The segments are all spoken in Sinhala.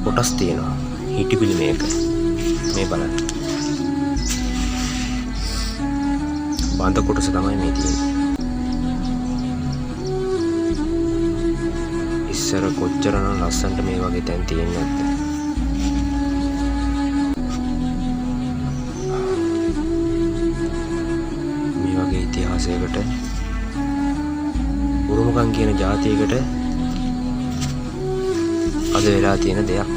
කොටස් තියෙනවා. හිටිපිලි මේක මේ බලන්න. බඳ කොටස තමයි මේ තියෙන්නේ. ඉස්සර කොච්චරනම් ලස්සනට මේ වගේ තැන් තියෙන්නේ නැද්ද? මේ වගේ ඉතිහාසයකට උරුමකම් කියන ජාතියකට අද වෙලා තියෙන දෙයක්.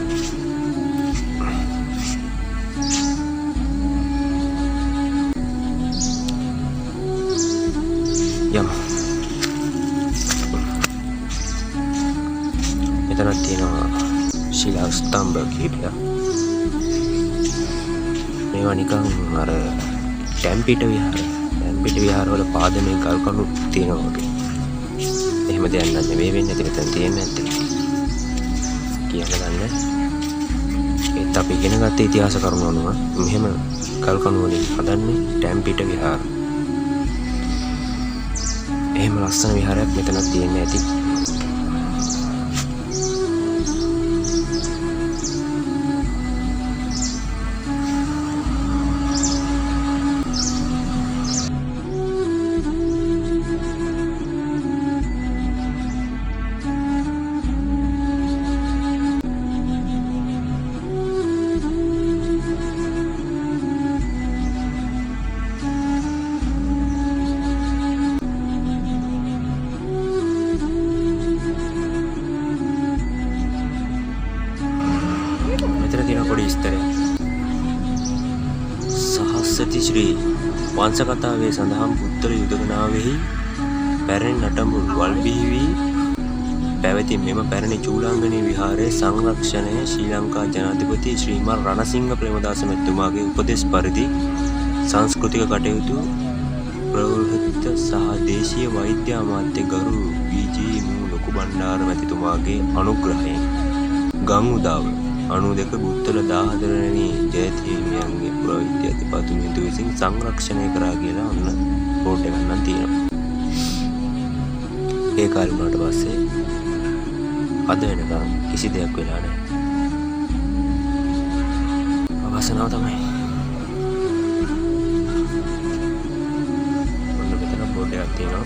යම එතනක් තියෙනවා ශිලා ස්තම්භ කිහිපයක්. මේවා නිකන් අර ටැම්පිට විහාරවල පාදමේ ගල් කණු තියෙනවා වගේ. එහෙම දෙයක් නෙමෙයි වෙන්නේ. මෙතන තියෙන්නේ නැත්තේ කියන්න ගන්න. ඒත් අපි ඉගෙන ගත්ත ඉතිහාස කරුණු අනුව මෙහෙම ගල් කණු වලින් හදන්නේ ටැම්පිට විහාර. එහෙම ලස්සන විහාරයක් මෙතනක් තියෙන්නේ ඇති. මෙතන තියෙන පොඩි විස්තරයක්. සහස්සති ශ්‍රී වංශ කතාවේ සඳහන් පුත්තල යුදගනාවෙහි පැරණි නටඹුන් වල් බිහි වී පැවති මෙම පැරණි චූලාංගනී විහාරයේ සංරක්ෂණය ශ්‍රී ලංකා ජනාධිපති ශ්‍රීමන් රණසිංහ ප්‍රේමදාස මැතිතුමාගේ උපදෙස් පරිදි සංස්කෘතික කටයුතු ප්‍රවෘත්ත සහ දේශීය වෛද්‍ය අමාත්‍ය ගරු වී.ජී. ලොකු බණ්ඩාර මැතිතුමාගේ අනුග්‍රහයෙන් ගම් උදාව 92 බුත්තල 14 වෙනි ජයතිහිමියන්ගේ පුරාවිද්‍ය අධිපතිතුමිය විසින් සංරක්ෂණය කරා කියලා ඔන්න බෝඩ් එකක් නම් තියෙනවා. ඒ කාලේ වුණාට පස්සේ අද වෙනකම් කිසි දෙයක් වෙලා නැහැ. අවසනාව තමයි. ඔන්න මෙතන බෝඩ් එකක් තියෙනවා.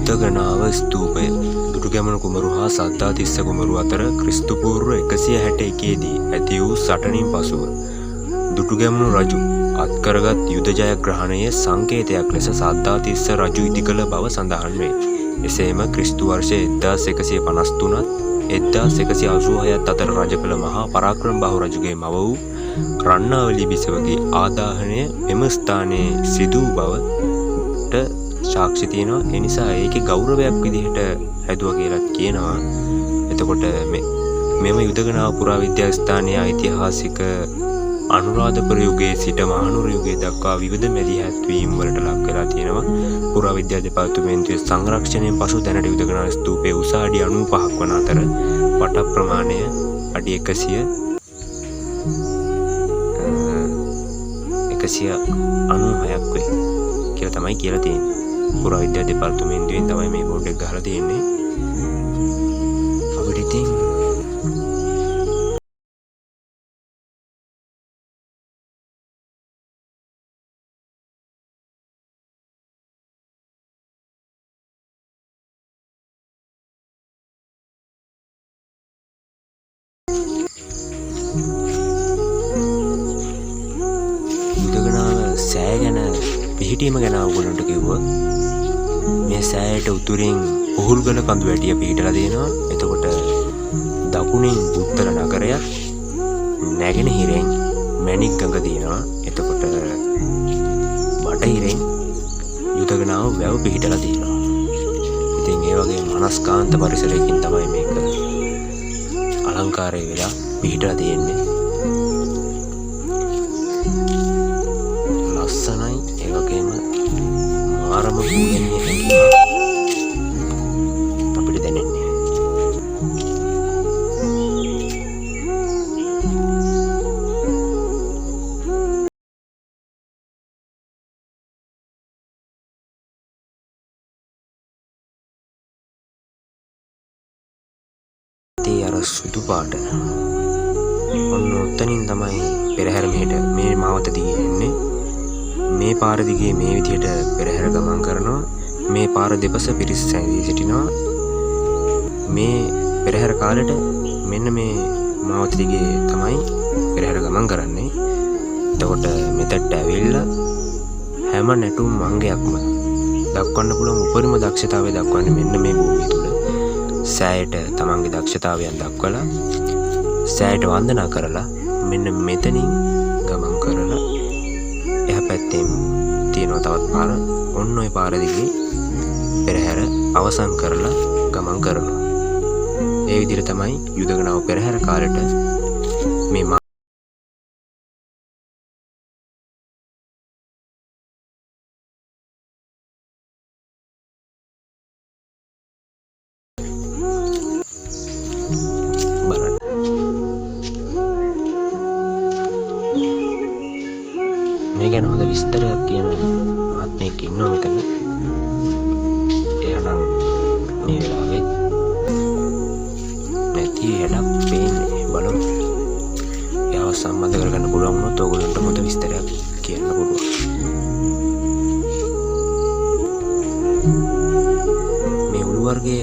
උත්තගනාව ස්තූපය දුටුගැමුණු කුමරු හා සද්ධාතිස්ස කුමරු අතර ක්‍රිස්තු පූර්ව 161 දී ඇති වූ සටනින් පසුව දුටුගැමුණු රජු අත්කරගත් යුද ජයග්‍රහණයේ සංකේතයක් ලෙස සද්ධාතිස්ස රජු ඉදි කළ බව සඳහන් වේ. එසේම ක්‍රිස්තු වර්ෂ 1153ත් 1186ත් අතර රජ කළ මහා පරාක්‍රම බහු රජුගේ මව වූ රන්නාවලී බිසවගේ ආදාහනය මෙම ස්ථානයේ සිදු බවට සාක්ෂි තියෙනවා. ඒ නිසා ඒකේ ගෞරවයක් විදිහට හැදුවා කියලා කියනවා. එතකොට මෙම යුදගනාව පුරාවිද්‍යා ස්ථානයේ ඓතිහාසික අනුරාධපුර යුගයේ සිට මහනුවර යුගයේ දක්වා විවිධ මැදිහත් වීම් වලට ලක් වෙලා තියෙනවා. පුරාවිද්‍යා දෙපාර්තමේන්තුවේ සංරක්ෂණයෙන් පසු දැනට යුදගනාව ස්තූපයේ උස අඩි 95ක් වන අතර වට ප්‍රමාණය අඩි 196ක් වේ කියලා තමයි කියලා තියෙන්නේ. පුරාවිද්‍යා දෙපාර්තමේන්තුවෙන් තමයි මේ බෝඩ් එක ගහලා තියෙන්නේ. අපිට ඉතින් යුදගනාව සෑය ගැන පිහිටීම ගැන ඔයගොල්ලන්ට කිව්වා. මේ සෑයට උතුරින් පුහුල්ගල කඳු වැටිය පිහිටලා තියෙනවා. එතකොට දකුණින් බුත්තල නගරයක්, නැගෙනහිරෙන් මැණික් ගඟ තියෙනවා. එතකොට බටහිරෙන් යුදගනාව වැව පිහිටලා තියෙනවා. ඉතින් ඒ වගේ මනස්කාන්ත පරිසරයකින් තමයි මේක අලංකාරය වෙලා පිහිටලා තියෙන්නේ. ලස්සනයි. ඒ වගේම මාරම පූජනීය හැඟීමක් අපිට දැනෙන්නේ. ඒ අර සුදු පාට ඔන්න ඔතනින් තමයි පෙරහැර මෙහෙට මේ මාවත දිගේ එන්නේ. මේ පාර දිගේ මේ විදිහට පෙරහැර ගමන් කරනවා. මේ පාර දෙපස පිරිස සැඳී සිටිනවා. මේ පෙරහැර කාලෙට මෙන්න මේ මාවත දිගේ තමයි පෙරහැර ගමන් කරන්නේ. එතකොට මෙතෙට ඇවිල්ලා හැම නැටුම් අංගයක්ම දක්වන්න පුළුවන් උපරිම දක්ෂතාවය දක්වන්නේ මෙන්න මේ භූමිය තුල. සෑයට තමන්ගේ දක්ෂතාවයන් දක්වලා සෑයට වන්දනා කරලා මෙන්න මෙතනින් ගමන් කරලා එහා පැත්තෙන් තියෙනවා තවත් පාර. ඔන්න ඔය පාර දිගේ පෙරහැර අවසන් කරලා ගමන් කරනවා. ඒ විදිහට තමයි යුදගනාව පෙරහැර කාලෙට මේ බලන්න. මේ ගැන හොඳ විස්තරයක් කියන ආත්මයක් ඉන්නවා මෙතන. එයා නම් මේ වෙලාවේ නැති හැඩක් පේන්නේ. බලමු. එයාව සම්බන්ධ කරගන්න පුළුවන් වුණොත් ඕගොල්ලන්ට හොඳ විස්තරයක් කියන්න පුළුවන්. මේ උළු වර්ගය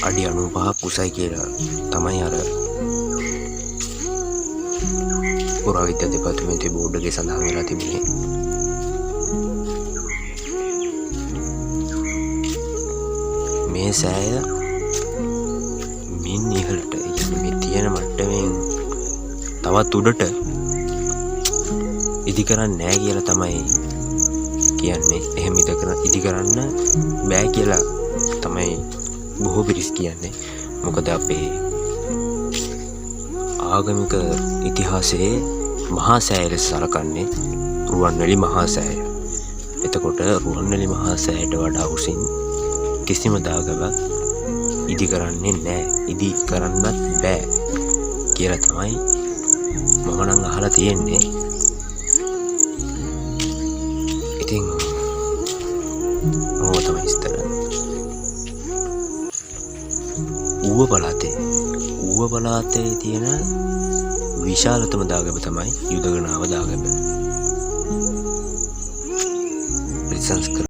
අඩි 95ක් උසයි කියලා තමයි අර පුරාවිද්‍යා දෙපාර්තමේන්තුවේ බෝඩ් එකේ සඳහන් වෙලා තිබුණේ. මේ සෑය මින් ඉහළට මේ තියෙන මට්ටමෙන් තවත් උඩට ඉදි කරන්නේ නැහැ කියලා තමයි කියන්නේ. එහෙම ඉදි කරන්න බෑ කියලා තමයි බොහෝ පිරිස් කියන්නේ. මොකද අපේ ආගමික ඉතිහාසයේ මහා සෑය ලෙස සලකන්නේ රුවන්වැලි මහා සෑය. එතකොට රුවන්වැලි මහා සෑයට වඩා උසින් කිසිම දාගමක් ඉදි කරන්නේ නැහැ. ඉදි කරන්නත් බෑ කියලා තමයි මම නම් අහලා තියෙන්නේ. ඉතින් ඕක තමයි විස්තර. ඌව පළාතේ තියෙන විශාලතම දාගම තමයි යුදගනාව දාගම. ප්‍රතිසංස්කරණ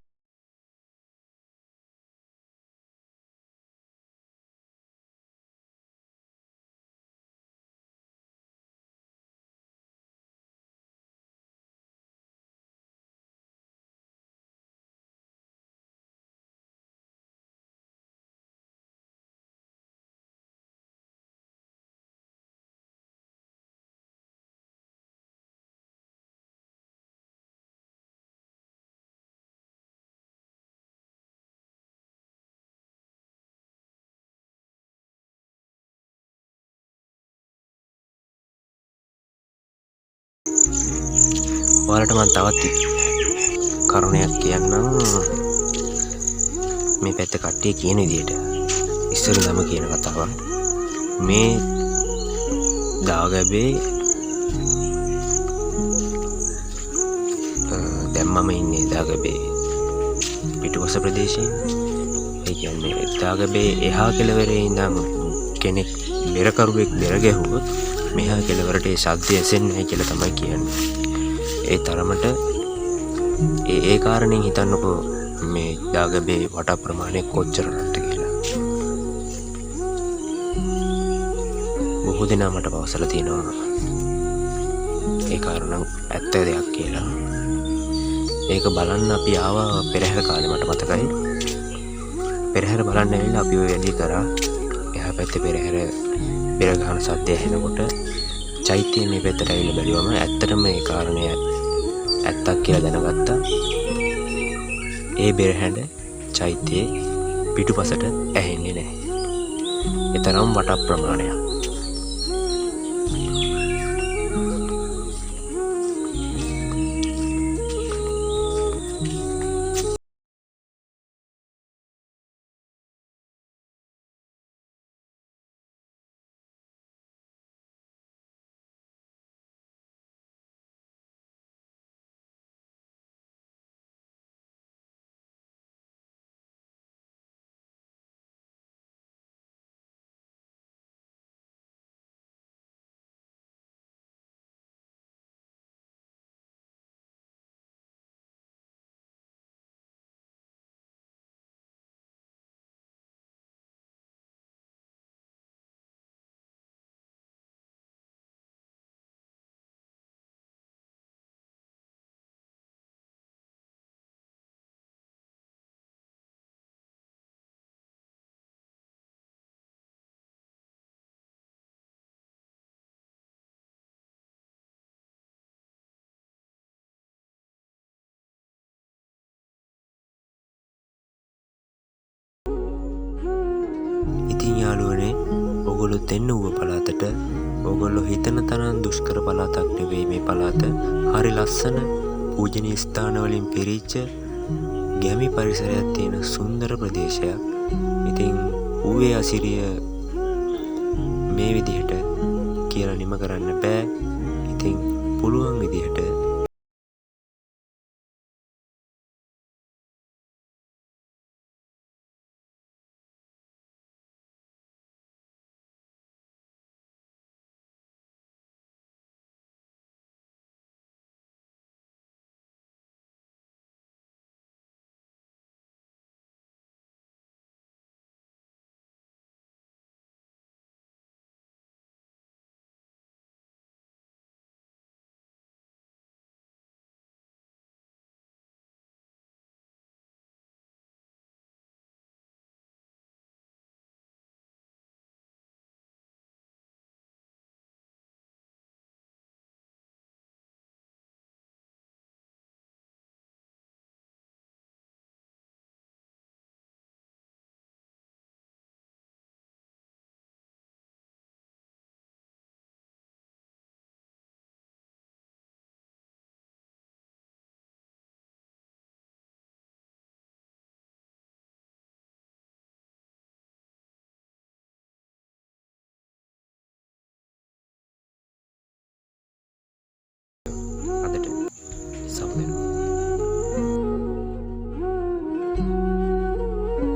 ඔයාලට මම තවත් කරුණයක් කියන්නම්. මේ පැත්ත කට්ටිය කියන විදිහට ඉස්සරදම කියන කතාවක්. මේ දාගැබේ දැන් මම ඉන්නේ දාගැබේ පිටුපස ප්‍රදේශයේ. ඒ කියන්නේ දාගැබේ එහා කෙළවරේ ඉඳන් කෙනෙක් බෙරකරුවෙක් බෙර ගැහුවොත් මෙහා කෙළවරට ඒ ශබ්දය ඇසෙන්නේ නැහැ කියලා තමයි කියන්නේ. ඒ තරමට ඒ කාරණෙන් හිතන්නකෝ මේ දාගැබේ වට ප්‍රමාණය කොච්චරද කියලා. බොහෝ දෙනා මට පවසලා තියෙනවා ඒ කාරණා ඇත්ත දෙයක් කියලා. ඒක බලන්න අපි ආවා පෙරහැර කාලේ. මට මතකයි පෙරහැර බලන්න ඇවිල්ලා අපි ඔය වැඩි කරා. එහා පැත්තේ පෙරහැර බෙර ගහන සද්දය ඇහෙනකොට චෛත්‍යයේ මේ පැත්තට ඇවිල්ලා බැලුවම ඇත්තටම ඒ කාරණය ඇත්තක් කියලා දැනගත්තා. ඒ බෙරහැඬ චෛත්‍යයේ පිටුපසට ඇහෙන්නේ නැහැ. ඒ තරම් වට ප්‍රමාණයක්. ඉතින් යාළුවනේ, ඔයගොල්ලොත් එන්න ඌව පළාතට. ඔයගොල්ලෝ හිතන තරම් දුෂ්කර පළාතක් නෙවෙයි මේ පළාත. හරි ලස්සන පූජනීය ස්ථාන වලින් පිරිච්ච ගැමි පරිසරයක් තියෙන සුන්දර ප්‍රදේශයක්. ඉතින් ඌවේ අසිරිය මේ විදිහට කියලා නිම කරන්න බෑ. ඉතින් පුළුවන් විදිහට